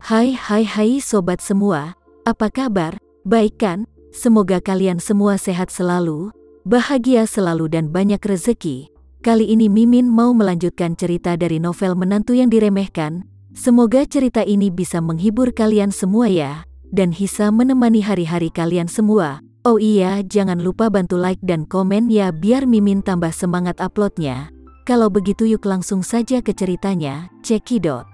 Hai sobat semua, apa kabar? Baik kan? Semoga kalian semua sehat selalu, bahagia selalu dan banyak rezeki. Kali ini Mimin mau melanjutkan cerita dari novel Menantu yang Diremehkan. Semoga cerita ini bisa menghibur kalian semua ya, dan bisa menemani hari-hari kalian semua. Oh iya, jangan lupa bantu like dan komen ya biar Mimin tambah semangat uploadnya. Kalau begitu yuk langsung saja ke ceritanya, cekidot.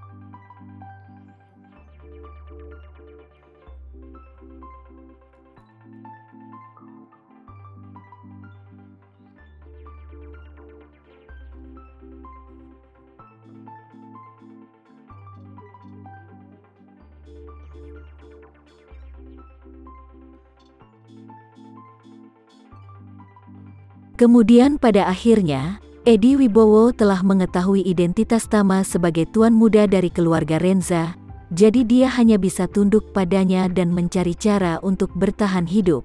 Kemudian pada akhirnya, Edi Wibowo telah mengetahui identitas Tama sebagai tuan muda dari keluarga Renza, jadi dia hanya bisa tunduk padanya dan mencari cara untuk bertahan hidup.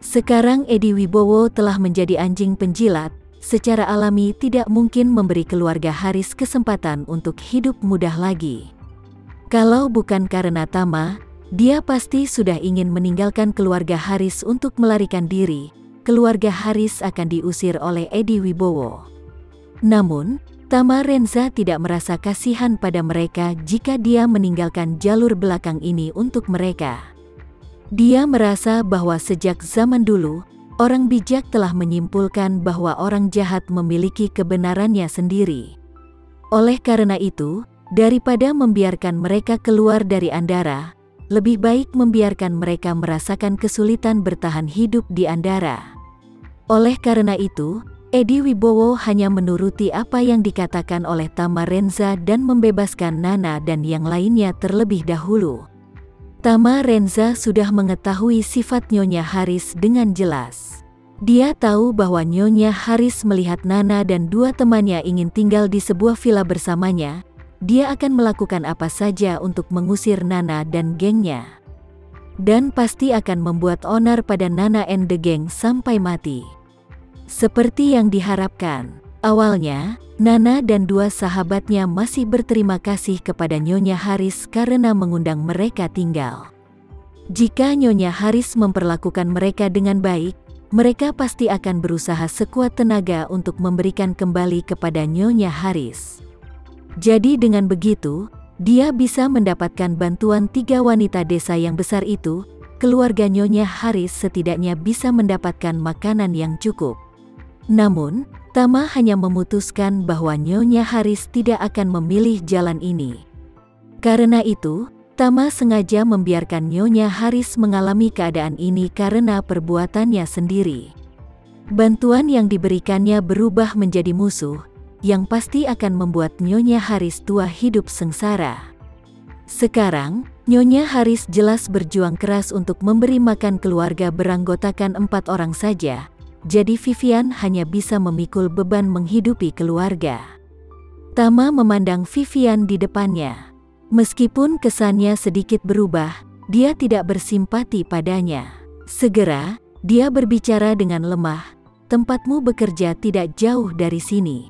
Sekarang Edi Wibowo telah menjadi anjing penjilat, secara alami tidak mungkin memberi keluarga Haris kesempatan untuk hidup mudah lagi. Kalau bukan karena Tama, dia pasti sudah ingin meninggalkan keluarga Haris untuk melarikan diri. Keluarga Haris akan diusir oleh Edi Wibowo. Namun, Tama Renza tidak merasa kasihan pada mereka jika dia meninggalkan jalur belakang ini untuk mereka. Dia merasa bahwa sejak zaman dulu, orang bijak telah menyimpulkan bahwa orang jahat memiliki kebenarannya sendiri. Oleh karena itu, daripada membiarkan mereka keluar dari Andara, lebih baik membiarkan mereka merasakan kesulitan bertahan hidup di Andara. Oleh karena itu, Edi Wibowo hanya menuruti apa yang dikatakan oleh Tama Renza dan membebaskan Nana dan yang lainnya terlebih dahulu. Tama Renza sudah mengetahui sifat Nyonya Haris dengan jelas. Dia tahu bahwa Nyonya Haris melihat Nana dan dua temannya ingin tinggal di sebuah villa bersamanya. Dia akan melakukan apa saja untuk mengusir Nana dan gengnya. Dan pasti akan membuat onar pada Nana and the Gang sampai mati. Seperti yang diharapkan, awalnya, Nana dan dua sahabatnya masih berterima kasih kepada Nyonya Haris karena mengundang mereka tinggal. Jika Nyonya Haris memperlakukan mereka dengan baik, mereka pasti akan berusaha sekuat tenaga untuk memberikan kembali kepada Nyonya Haris. Jadi dengan begitu, dia bisa mendapatkan bantuan 3 wanita desa yang besar itu. Keluarga Nyonya Haris setidaknya bisa mendapatkan makanan yang cukup. Namun, Tama hanya memutuskan bahwa Nyonya Haris tidak akan memilih jalan ini. Karena itu, Tama sengaja membiarkan Nyonya Haris mengalami keadaan ini karena perbuatannya sendiri. Bantuan yang diberikannya berubah menjadi musuh, yang pasti akan membuat Nyonya Haris tua hidup sengsara. Sekarang, Nyonya Haris jelas berjuang keras untuk memberi makan keluarga beranggotakan 4 orang saja, jadi Vivian hanya bisa memikul beban menghidupi keluarga. Tama memandang Vivian di depannya. Meskipun kesannya sedikit berubah, dia tidak bersimpati padanya. Segera, dia berbicara dengan lemah, "Tempatmu bekerja tidak jauh dari sini.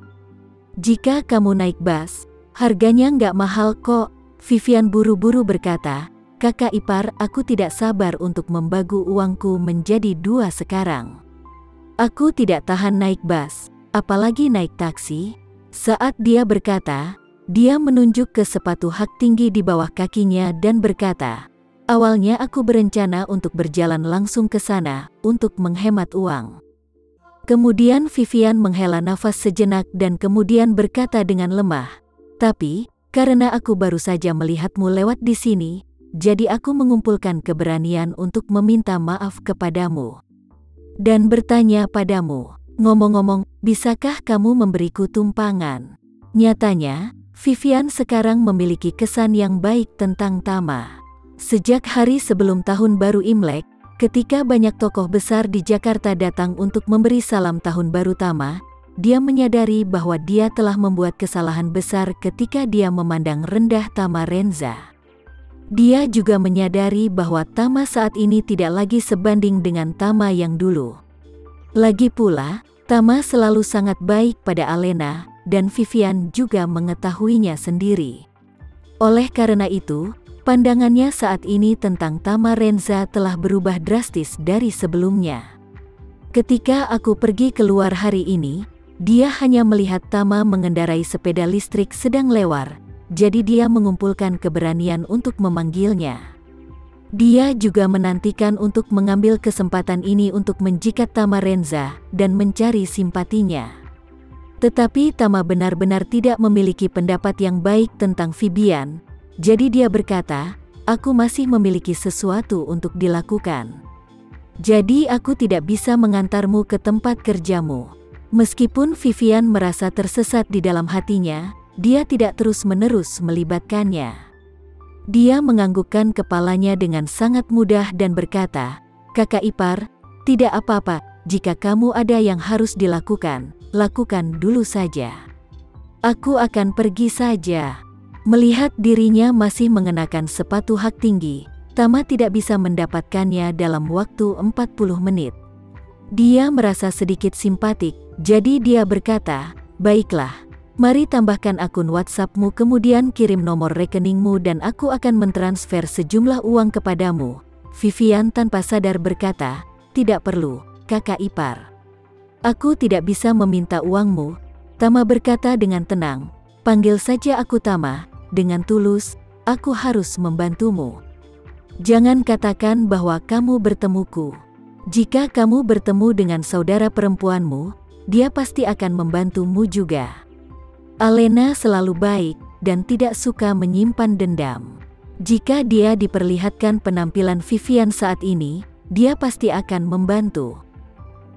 Jika kamu naik bus, harganya nggak mahal kok." Vivian buru-buru berkata, "Kakak ipar, aku tidak sabar untuk membagi uangku menjadi 2 sekarang. Aku tidak tahan naik bus, apalagi naik taksi." Saat dia berkata, dia menunjuk ke sepatu hak tinggi di bawah kakinya dan berkata, "Awalnya aku berencana untuk berjalan langsung ke sana, untuk menghemat uang." Kemudian Vivian menghela nafas sejenak dan kemudian berkata dengan lemah, "Tapi, karena aku baru saja melihatmu lewat di sini, jadi aku mengumpulkan keberanian untuk meminta maaf kepadamu. Dan bertanya padamu, ngomong-ngomong, bisakah kamu memberiku tumpangan?" Nyatanya, Vivian sekarang memiliki kesan yang baik tentang Tama. Sejak hari sebelum tahun baru Imlek, ketika banyak tokoh besar di Jakarta datang untuk memberi salam tahun baru Tama, dia menyadari bahwa dia telah membuat kesalahan besar ketika dia memandang rendah Tama Renza. Dia juga menyadari bahwa Tama saat ini tidak lagi sebanding dengan Tama yang dulu. Lagi pula, Tama selalu sangat baik pada Alena, dan Vivian juga mengetahuinya sendiri. Oleh karena itu, Pandangannya saat ini tentang Tama Renza telah berubah drastis dari sebelumnya. Ketika aku pergi keluar hari ini, dia hanya melihat Tama mengendarai sepeda listrik sedang lewat, jadi dia mengumpulkan keberanian untuk memanggilnya. Dia juga menantikan untuk mengambil kesempatan ini untuk menjikat Tama Renza dan mencari simpatinya. Tetapi Tama benar-benar tidak memiliki pendapat yang baik tentang Vivian. Jadi dia berkata, aku masih memiliki sesuatu untuk dilakukan. Jadi aku tidak bisa mengantarmu ke tempat kerjamu. Meskipun Vivian merasa tersesat di dalam hatinya, dia tidak terus-menerus melibatkannya. Dia menganggukkan kepalanya dengan sangat mudah dan berkata, kakak ipar, tidak apa-apa, jika kamu ada yang harus dilakukan, lakukan dulu saja. Aku akan pergi saja. Melihat dirinya masih mengenakan sepatu hak tinggi, Tama tidak bisa mendapatkannya dalam waktu 40 menit. Dia merasa sedikit simpatik, jadi dia berkata, baiklah, mari tambahkan akun WhatsAppmu kemudian kirim nomor rekeningmu dan aku akan mentransfer sejumlah uang kepadamu. Vivian tanpa sadar berkata, tidak perlu, kakak ipar. Aku tidak bisa meminta uangmu. Tama berkata dengan tenang, panggil saja aku Tama. Dengan tulus, aku harus membantumu. Jangan katakan bahwa kamu bertemuku. Jika kamu bertemu dengan saudara perempuanmu, dia pasti akan membantumu juga. Alena selalu baik dan tidak suka menyimpan dendam. Jika dia diperlihatkan penampilan Vivian saat ini, dia pasti akan membantu.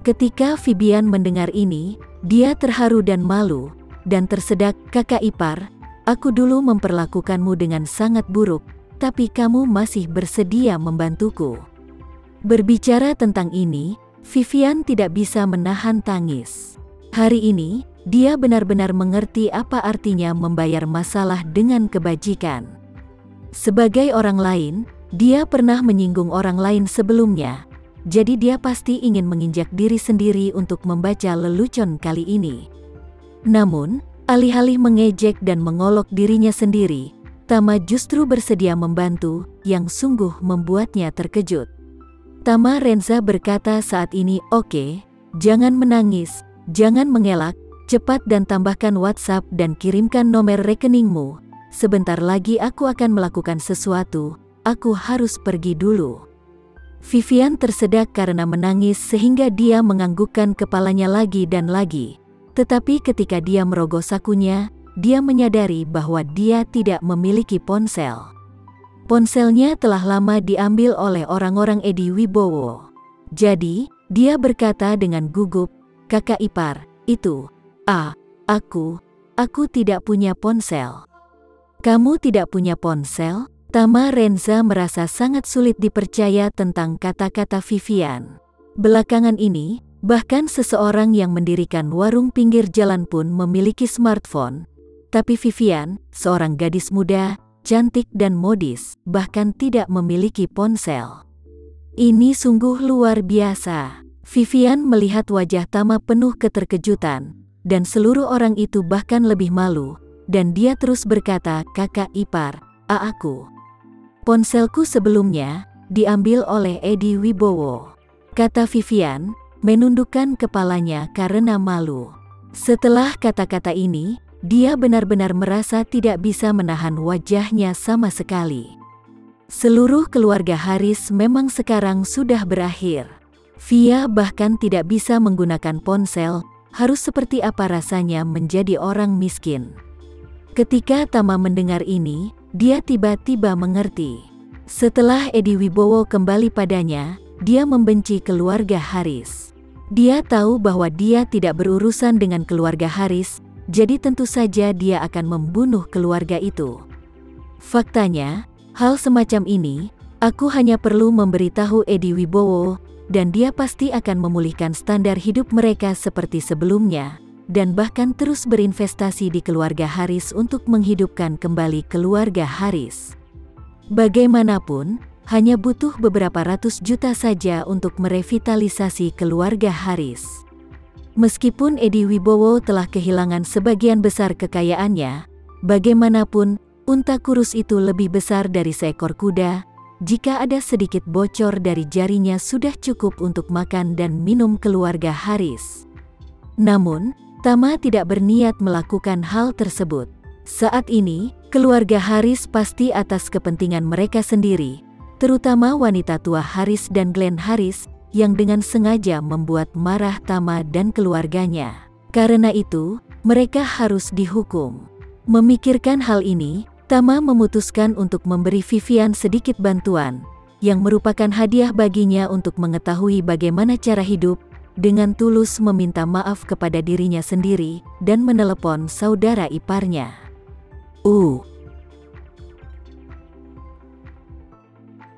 Ketika Vivian mendengar ini, dia terharu dan malu, dan tersedak, kakak ipar, aku dulu memperlakukanmu dengan sangat buruk, tapi kamu masih bersedia membantuku. Berbicara tentang ini, Vivian tidak bisa menahan tangis. Hari ini, dia benar-benar mengerti apa artinya membayar masalah dengan kebajikan. Sebagai orang lain, dia pernah menyinggung orang lain sebelumnya, jadi dia pasti ingin menginjak diri sendiri untuk membaca lelucon kali ini. Namun, alih-alih mengejek dan mengolok dirinya sendiri, Tama justru bersedia membantu, yang sungguh membuatnya terkejut. Tama Renza berkata saat ini, oke, jangan menangis, jangan mengelak, cepat dan tambahkan WhatsApp dan kirimkan nomor rekeningmu. Sebentar lagi aku akan melakukan sesuatu, aku harus pergi dulu. Vivian tersedak karena menangis sehingga dia menganggukkan kepalanya lagi dan lagi. Tetapi ketika dia merogoh sakunya, dia menyadari bahwa dia tidak memiliki ponsel. Ponselnya telah lama diambil oleh orang-orang Edi Wibowo. Jadi, dia berkata dengan gugup, kakak ipar, itu, aku tidak punya ponsel. Kamu tidak punya ponsel? Tama Renza merasa sangat sulit dipercaya tentang kata-kata Vivian. Belakangan ini, bahkan seseorang yang mendirikan warung pinggir jalan pun memiliki smartphone. Tapi Vivian, seorang gadis muda, cantik dan modis, bahkan tidak memiliki ponsel. Ini sungguh luar biasa. Vivian melihat wajah Tama penuh keterkejutan, dan seluruh orang itu bahkan lebih malu, dan dia terus berkata, kakak ipar, aku. Ponselku sebelumnya, diambil oleh Edi Wibowo. Kata Vivian, menundukkan kepalanya karena malu. Setelah kata-kata ini, dia benar-benar merasa tidak bisa menahan wajahnya sama sekali. Seluruh keluarga Haris memang sekarang sudah berakhir. Via bahkan tidak bisa menggunakan ponsel, harus seperti apa rasanya menjadi orang miskin. Ketika Tama mendengar ini, dia tiba-tiba mengerti. Setelah Edi Wibowo kembali padanya, dia membenci keluarga Haris. Dia tahu bahwa dia tidak berurusan dengan keluarga Haris, jadi tentu saja dia akan membunuh keluarga itu. Faktanya, hal semacam ini, aku hanya perlu memberitahu Edi Wibowo, dan dia pasti akan memulihkan standar hidup mereka seperti sebelumnya, dan bahkan terus berinvestasi di keluarga Haris untuk menghidupkan kembali keluarga Haris. Bagaimanapun, hanya butuh beberapa ratus juta saja untuk merevitalisasi keluarga Haris. Meskipun Edi Wibowo telah kehilangan sebagian besar kekayaannya, bagaimanapun, Unta kurus itu lebih besar dari seekor kuda. Jika ada sedikit bocor dari jarinya sudah cukup untuk makan dan minum keluarga Haris. Namun, Tama tidak berniat melakukan hal tersebut. Saat ini, keluarga Haris pasti atas kepentingan mereka sendiri, terutama wanita tua Haris dan Glenn Haris, yang dengan sengaja membuat marah Tama dan keluarganya. Karena itu, mereka harus dihukum. Memikirkan hal ini, Tama memutuskan untuk memberi Vivian sedikit bantuan, yang merupakan hadiah baginya untuk mengetahui bagaimana cara hidup, dengan tulus meminta maaf kepada dirinya sendiri, dan menelepon saudara iparnya.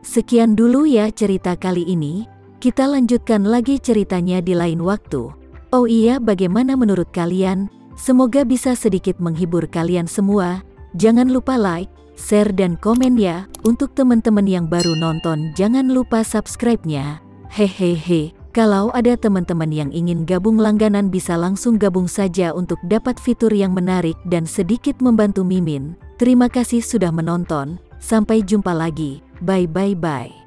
Sekian dulu ya cerita kali ini, kita lanjutkan lagi ceritanya di lain waktu. Oh iya, bagaimana menurut kalian? Semoga bisa sedikit menghibur kalian semua. Jangan lupa like, share dan komen ya. Untuk teman-teman yang baru nonton jangan lupa subscribe-nya. Hehehe. Kalau ada teman-teman yang ingin gabung langganan bisa langsung gabung saja untuk dapat fitur yang menarik dan sedikit membantu Mimin. Terima kasih sudah menonton. Sampai jumpa lagi. Bye.